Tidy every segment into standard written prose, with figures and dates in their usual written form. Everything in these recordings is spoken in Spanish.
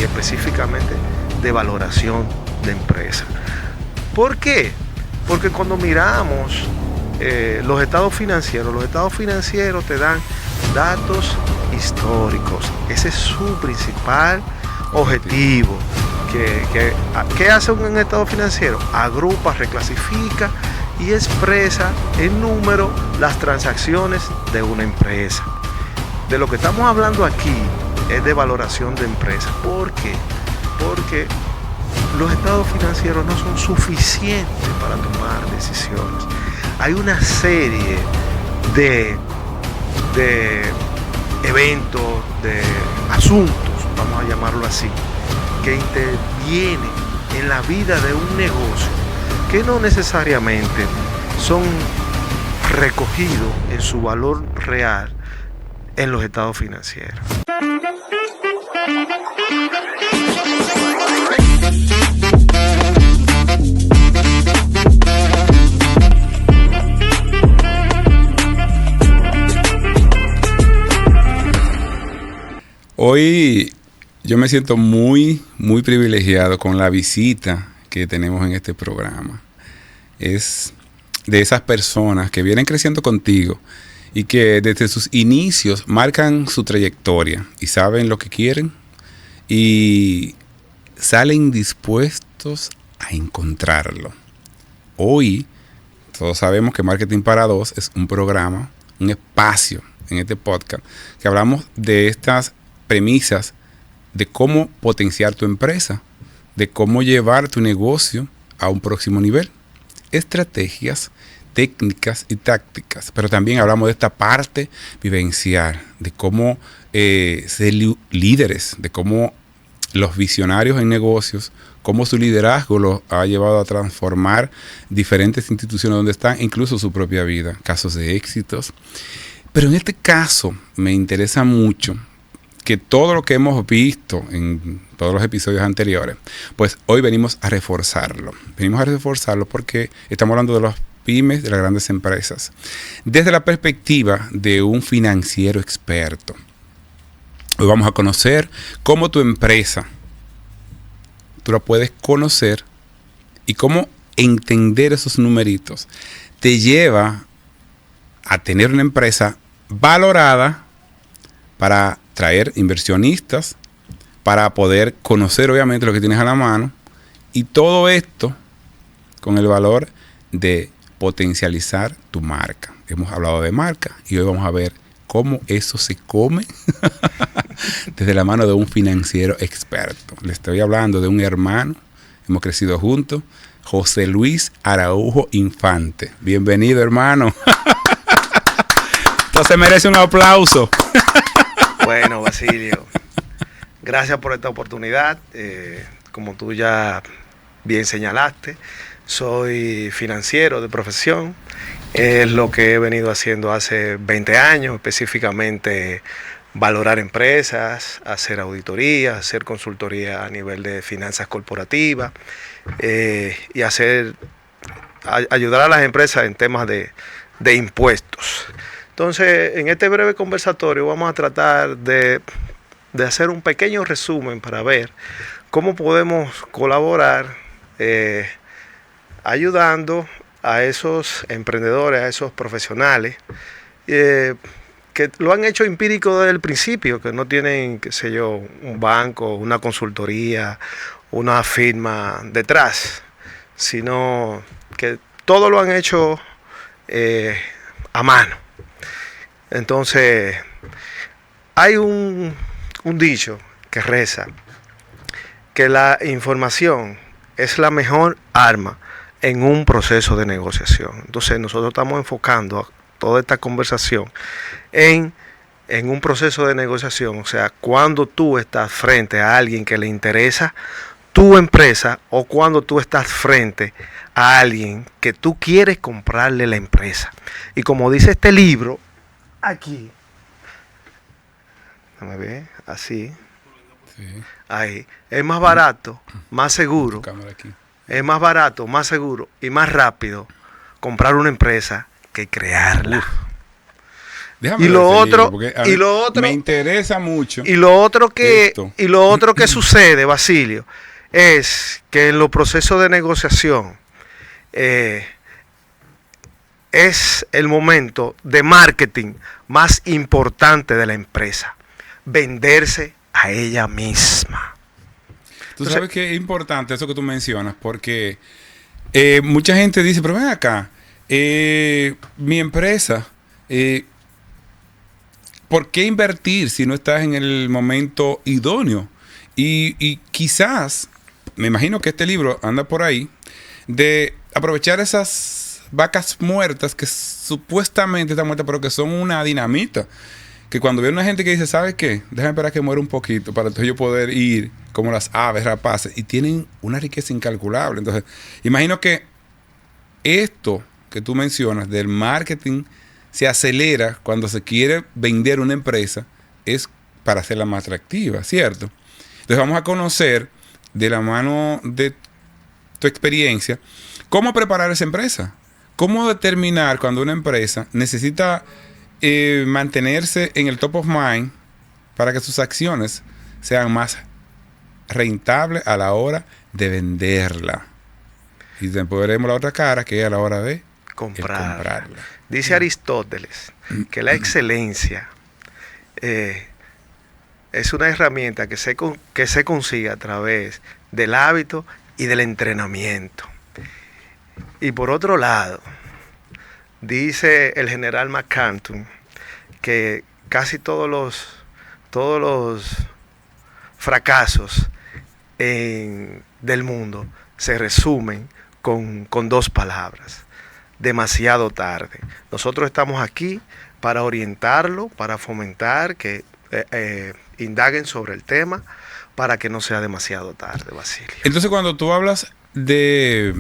específicamente de valoración de empresa. ¿Por qué? Porque cuando miramos los estados financieros te dan datos históricos. Ese es su principal objetivo. ¿Qué hace un estado financiero? Agrupa, reclasifica y expresa en número las transacciones de una empresa. De lo que estamos hablando aquí es de valoración de empresa. ¿Por qué? Porque los estados financieros no son suficientes para tomar decisiones. Hay una serie de eventos, de asuntos, vamos a llamarlo así, que intervienen en la vida de un negocio, que no necesariamente son recogidos en su valor real en los estados financieros. Hoy yo me siento muy privilegiado con la visita que tenemos en este programa. Es de esas personas que vienen creciendo contigo y que desde sus inicios marcan su trayectoria y saben lo que quieren y salen dispuestos a encontrarlo. Hoy todos sabemos que Marketing para Dos es un programa, un espacio en este podcast que hablamos de estas premisas de cómo potenciar tu empresa, de cómo llevar tu negocio a un próximo nivel, estrategias, técnicas y tácticas, pero también hablamos de esta parte vivencial, de cómo ser líderes, de cómo los visionarios en negocios, cómo su liderazgo los ha llevado a transformar diferentes instituciones donde están, incluso su propia vida, casos de éxitos. Pero en este caso me interesa mucho que todo lo que hemos visto en todos los episodios anteriores, pues hoy venimos a reforzarlo. Venimos a reforzarlo porque estamos hablando de los pymes, de las grandes empresas, desde la perspectiva de un financiero experto. Hoy vamos a conocer cómo tu empresa, tú la puedes conocer y cómo entender esos numeritos te lleva a tener una empresa valorada para traer inversionistas, para poder conocer obviamente lo que tienes a la mano, y todo esto con el valor de potencializar tu marca. Hemos hablado de marca y hoy vamos a ver cómo eso se come desde la mano de un financiero experto. Le estoy hablando de un hermano, hemos crecido juntos, José Luis Araujo Infante. Bienvenido, hermano. Entonces merece un aplauso. Bueno, Basilio, gracias por esta oportunidad. Como tú ya bien señalaste, soy financiero de profesión. Es lo que he venido haciendo hace 20 años, específicamente valorar empresas, hacer auditoría, hacer consultoría a nivel de finanzas corporativas y ayudar a las empresas en temas de impuestos. Entonces, en este breve conversatorio vamos a tratar de hacer un pequeño resumen para ver cómo podemos colaborar ayudando a esos emprendedores, a esos profesionales que lo han hecho empírico desde el principio, que no tienen, qué sé yo, un banco, una consultoría, una firma detrás, sino que todo lo han hecho a mano. Entonces, hay un dicho que reza que la información es la mejor arma en un proceso de negociación. Entonces, nosotros estamos enfocando toda esta conversación en un proceso de negociación. O sea, cuando tú estás frente a alguien que le interesa tu empresa o cuando tú estás frente a alguien que tú quieres comprarle la empresa. Y como dice este libro, aquí, déjame ver, así, sí. Ahí, es más barato, más seguro, es más barato, más seguro y más rápido comprar una empresa que crearla. Déjame Y ver lo ese otro, libro, porque a y mí lo otro, me interesa mucho y lo otro que, esto. y lo otro que sucede, Basilio, es que en los procesos de negociación eh, es el momento de marketing más importante de la empresa, venderse a ella misma. Tú Entonces, sabes que es importante eso que tú mencionas, porque mucha gente dice, pero ven acá, mi empresa, ¿por qué invertir si no estás en el momento idóneo? Y quizás, me imagino que este libro anda por ahí, de aprovechar esas vacas muertas que supuestamente están muertas, pero que son una dinamita. Que cuando viene una gente que dice, ¿sabes qué? Déjame esperar que muera un poquito para entonces yo poder ir como las aves rapaces. Y tienen una riqueza incalculable. Entonces, imagino que esto que tú mencionas del marketing se acelera cuando se quiere vender una empresa, es para hacerla más atractiva, ¿cierto? Entonces vamos a conocer de la mano de tu experiencia cómo preparar esa empresa. Cómo determinar cuando una empresa necesita mantenerse en el top of mind para que sus acciones sean más rentables a la hora de venderla. Y después veremos la otra cara, que es a la hora de comprarla. Dice Aristóteles que la excelencia es una herramienta que se consigue a través del hábito y del entrenamiento. Y por otro lado, dice el general McCanton que casi todos los fracasos del mundo se resumen con dos palabras: demasiado tarde. Nosotros estamos aquí para orientarlo, para fomentar que indaguen sobre el tema, para que no sea demasiado tarde, Basilio. Entonces, cuando tú hablas de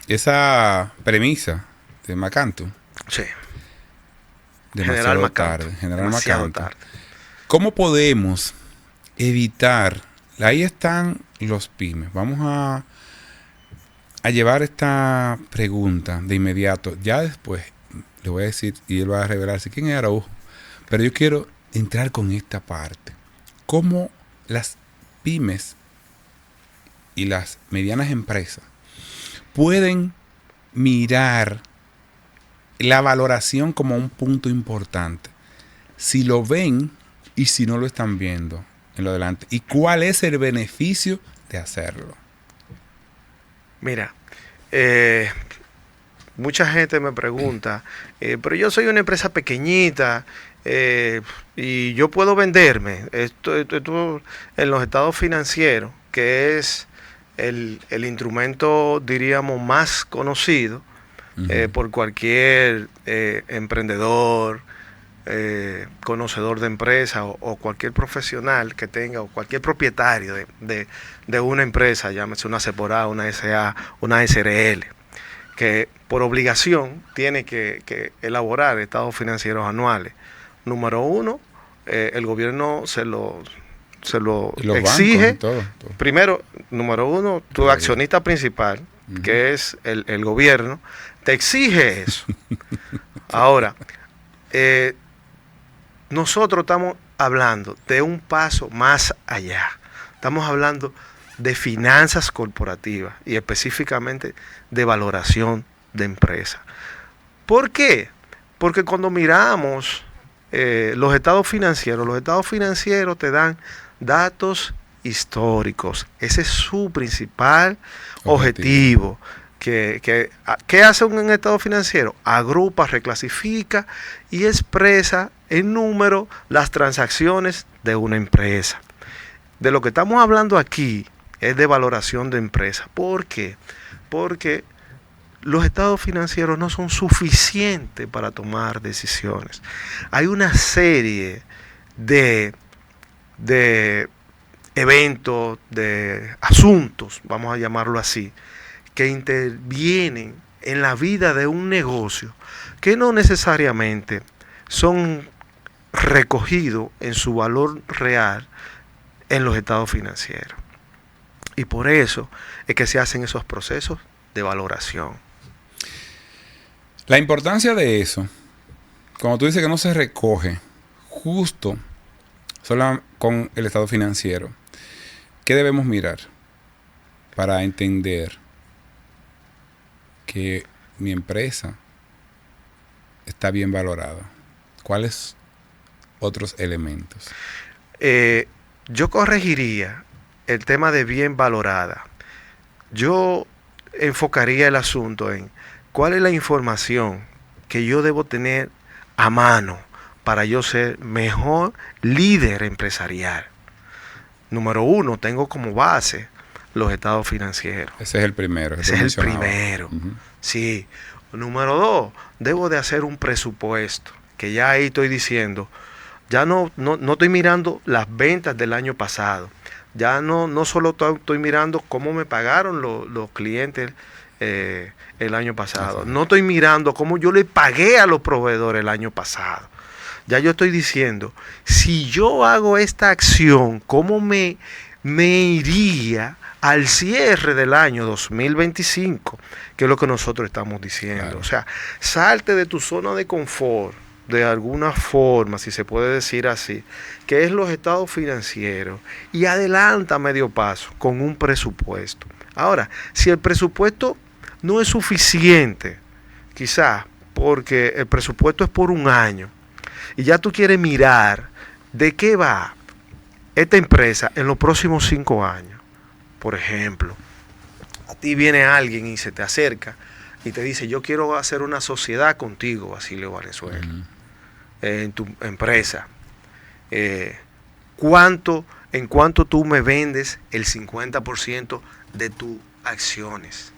esa premisa de McCanton, Sí. demasiado tarde, demasiado tarde. ¿Cómo podemos evitar? Ahí están los pymes. Vamos a llevar esta pregunta de inmediato. Ya después le voy a decir y él va a revelarse quién es Araujo. Pero yo quiero entrar con esta parte. ¿Cómo las pymes y las medianas empresas pueden mirar la valoración como un punto importante? Si lo ven y si no lo están viendo en lo adelante. ¿Y cuál es el beneficio de hacerlo? Mira, mucha gente me pregunta, pero yo soy una empresa pequeñita y yo puedo venderme. Esto en los estados financieros, que es el instrumento, diríamos, más conocido por cualquier emprendedor, conocedor de empresa o cualquier profesional que tenga, o cualquier propietario de una empresa, llámese una CEPORA, una SA, una SRL, que por obligación tiene que elaborar estados financieros anuales. Número uno, el gobierno se lo exige. Todo. Primero, número uno, tu accionista principal, que es el gobierno, te exige eso. Ahora, nosotros estamos hablando de un paso más allá. Estamos hablando de finanzas corporativas y específicamente de valoración de empresa. ¿Por qué? Porque cuando miramos los estados financieros te dan datos históricos. Ese es su principal objetivo. ¿Qué hace un estado financiero? Agrupa, reclasifica y expresa en número las transacciones de una empresa. De lo que estamos hablando aquí es de valoración de empresa. ¿Por qué? Porque los estados financieros no son suficientes para tomar decisiones. Hay una serie de eventos, de asuntos, vamos a llamarlo así, que intervienen en la vida de un negocio, que no necesariamente son recogidos en su valor real en los estados financieros. Y por eso es que se hacen esos procesos de valoración. La importancia de eso, cuando tú dices que no se recoge justo solo con el estado financiero, ¿qué debemos mirar para entender que mi empresa está bien valorada? ¿Cuáles otros elementos? Yo corregiría el tema de bien valorada. Yo enfocaría el asunto en cuál es la información que yo debo tener a mano para yo ser mejor líder empresarial. Número uno, tengo como base los estados financieros. Ese es el primero. Ese es el primero. Sí. Número dos, debo de hacer un presupuesto, que ya ahí estoy diciendo, ya no estoy mirando las ventas del año pasado. Ya no solo estoy mirando cómo me pagaron los clientes el año pasado. No estoy mirando cómo yo le pagué a los proveedores el año pasado. Ya yo estoy diciendo, si yo hago esta acción, ¿cómo me iría al cierre del año 2025? Que es lo que nosotros estamos diciendo. Claro. O sea, salte de tu zona de confort, de alguna forma, si se puede decir así, que es los estados financieros, y adelanta medio paso con un presupuesto. Ahora, si el presupuesto no es suficiente, quizás porque el presupuesto es por un año, y ya tú quieres mirar de qué va esta empresa en los próximos 5 años. Por ejemplo, a ti viene alguien y se te acerca y te dice, yo quiero hacer una sociedad contigo, Basilio Valenzuela, en tu empresa. ¿En cuánto tú me vendes el 50% de tus acciones?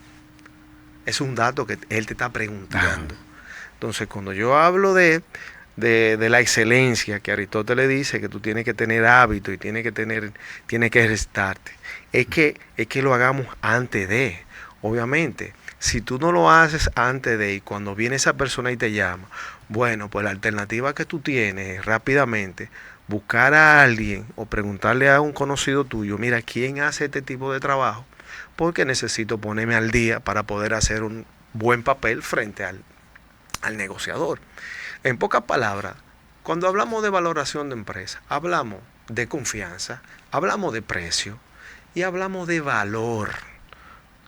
Es un dato que él te está preguntando. Entonces, cuando yo hablo de la excelencia, que Aristóteles dice que tú tienes que tener hábito y tienes que restarte, es que lo hagamos antes de. Obviamente, si tú no lo haces antes de, y cuando viene esa persona y te llama, bueno, pues la alternativa que tú tienes es rápidamente buscar a alguien o preguntarle a un conocido tuyo, mira, ¿quién hace este tipo de trabajo? Porque necesito ponerme al día para poder hacer un buen papel frente al negociador. En pocas palabras, cuando hablamos de valoración de empresa, hablamos de confianza, hablamos de precio y hablamos de valor.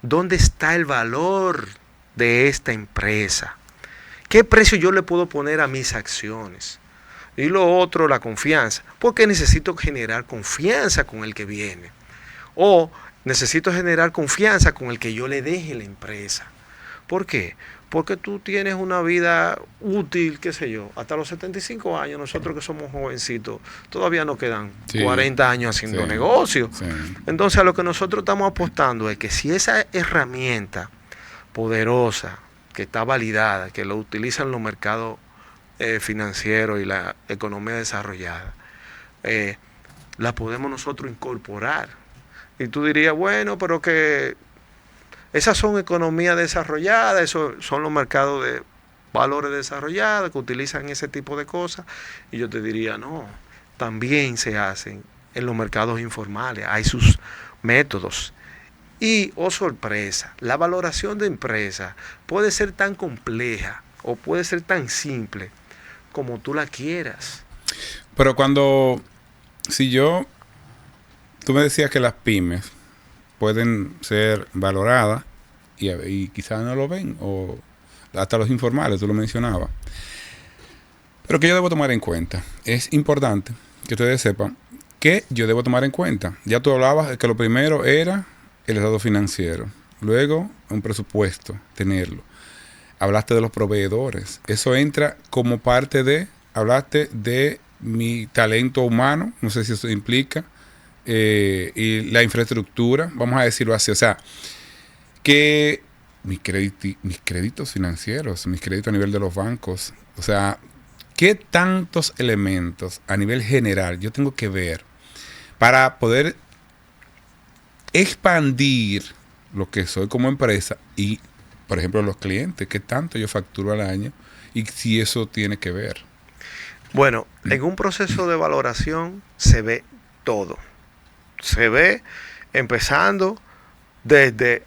¿Dónde está el valor de esta empresa? ¿Qué precio yo le puedo poner a mis acciones? Y lo otro, la confianza. Porque necesito generar confianza con el que viene. O necesito generar confianza con el que yo le deje la empresa. ¿Por qué? Porque tú tienes una vida útil, qué sé yo, hasta los 75 años, nosotros que somos jovencitos, todavía nos quedan 40 años haciendo negocio. Entonces, a lo que nosotros estamos apostando es que si esa herramienta poderosa, que está validada, que lo utilizan los mercados financieros y la economía desarrollada, la podemos nosotros incorporar. Y tú dirías, bueno, pero que esas son economías desarrolladas, esos son los mercados de valores desarrollados que utilizan ese tipo de cosas. Y yo te diría, no, también se hacen en los mercados informales, hay sus métodos. Y, oh sorpresa, la valoración de empresas puede ser tan compleja o puede ser tan simple como tú la quieras. Pero tú me decías que las pymes pueden ser valoradas y quizás no lo ven, o hasta los informales, tú lo mencionabas. Pero que yo debo tomar en cuenta. Es importante que ustedes sepan que yo debo tomar en cuenta. Ya tú hablabas de que lo primero era el estado financiero, luego un presupuesto, tenerlo. Hablaste de los proveedores. Eso entra como parte hablaste de mi talento humano, no sé si eso implica, y la infraestructura, vamos a decirlo así. O sea, que mis créditos financieros, mis créditos a nivel de los bancos, o sea, ¿qué tantos elementos a nivel general yo tengo que ver para poder expandir lo que soy como empresa y, por ejemplo, los clientes? ¿Qué tanto yo facturo al año? Y si eso tiene que ver. Bueno, en un proceso de valoración se ve todo. Se ve empezando desde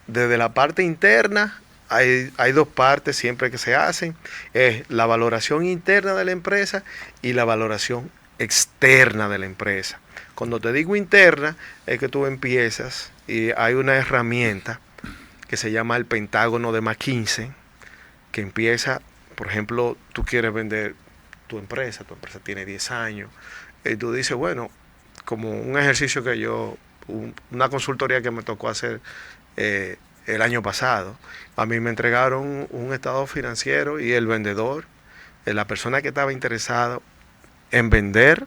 la parte interna hay dos partes siempre que se hacen, es la valoración interna de la empresa y la valoración externa de la empresa. Cuando te digo interna, es que tú empiezas y hay una herramienta que se llama el Pentágono de McKinsey, que empieza, por ejemplo, tú quieres vender tu empresa tiene 10 años, y tú dices, bueno, como un ejercicio que una consultoría que me tocó hacer el año pasado, a mí me entregaron un estado financiero y el vendedor, la persona que estaba interesada en vender,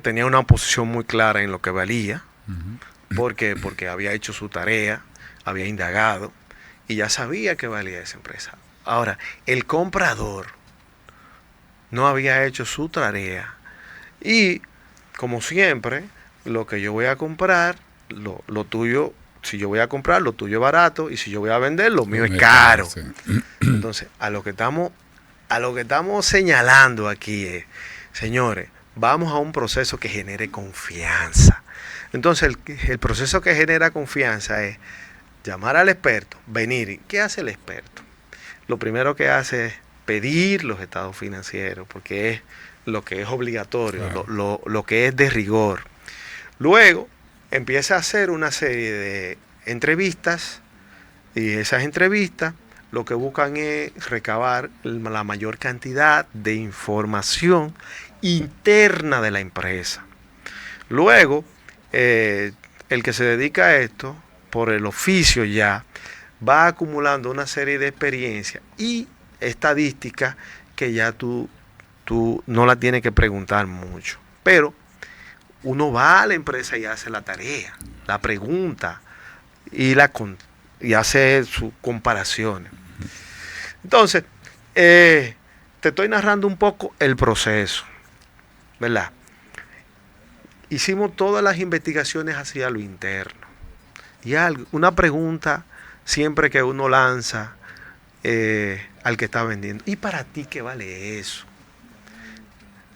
tenía una posición muy clara en lo que valía. ¿Por qué? Porque había hecho su tarea, había indagado y ya sabía que valía esa empresa. Ahora, el comprador no había hecho su tarea y, como siempre, lo que yo voy a comprar, lo tuyo, si yo voy a comprar, lo tuyo es barato, y si yo voy a vender, lo mío es caro. Sí. Entonces, a lo que estamos señalando aquí es, señores, vamos a un proceso que genere confianza. Entonces, el proceso que genera confianza es llamar al experto, venir. ¿Qué hace el experto? Lo primero que hace es pedir los estados financieros, porque es lo que es obligatorio, claro, lo que es de rigor. Luego empieza a hacer una serie de entrevistas, y esas entrevistas lo que buscan es recabar la mayor cantidad de información interna de la empresa. Luego, el que se dedica a esto, por el oficio ya, va acumulando una serie de experiencias y estadísticas que ya tú no la tienes que preguntar mucho. Pero uno va a la empresa y hace la tarea, la pregunta y hace sus comparaciones. Entonces, te estoy narrando un poco el proceso, ¿verdad? Hicimos todas las investigaciones hacia lo interno. Y una pregunta siempre que uno lanza al que está vendiendo: ¿y para ti qué vale eso?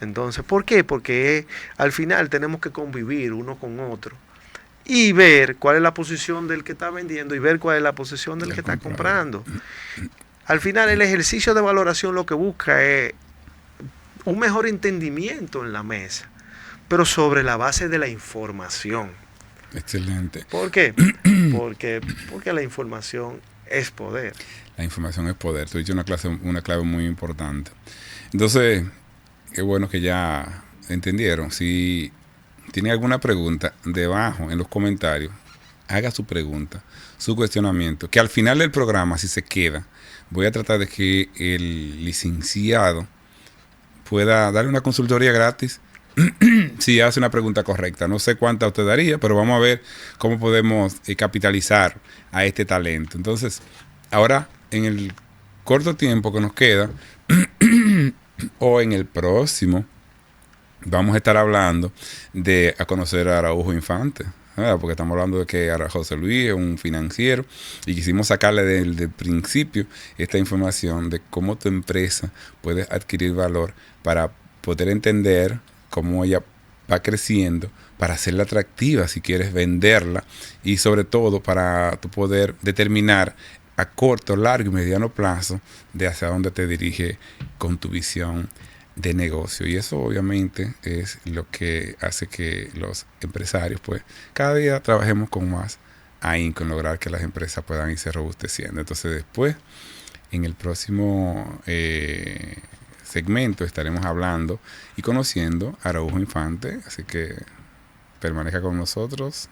Entonces, ¿por qué? Porque al final tenemos que convivir uno con otro y ver cuál es la posición del que está vendiendo y ver cuál es la posición del que está comprando. Al final, el ejercicio de valoración lo que busca es un mejor entendimiento en la mesa, pero sobre la base de la información. Excelente. ¿Por qué? Porque la información es poder. La información es poder. Tú has dicho una clave muy importante. Entonces, qué bueno que ya entendieron. Si tiene alguna pregunta, debajo en los comentarios, haga su pregunta, su cuestionamiento, que al final del programa, si se queda, voy a tratar de que el licenciado pueda darle una consultoría gratis si hace una pregunta correcta. No sé cuánta usted daría, pero vamos a ver cómo podemos capitalizar a este talento. Entonces, ahora, en el corto tiempo que nos queda, o en el próximo, vamos a estar hablando de a conocer a Araujo Infante, ¿verdad? Porque estamos hablando de que José Luis es un financiero y quisimos sacarle desde el principio esta información de cómo tu empresa puede adquirir valor para poder entender cómo ella va creciendo, para hacerla atractiva si quieres venderla, y sobre todo para tu poder determinar a corto, largo y mediano plazo de hacia dónde te dirige con tu visión de negocio. Y eso obviamente es lo que hace que los empresarios pues cada día trabajemos con más ahínco en lograr que las empresas puedan irse robusteciendo. Entonces después, en el próximo segmento, estaremos hablando y conociendo a Araujo Infante, así que permanezca con nosotros.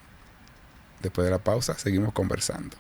Después de la pausa seguimos conversando.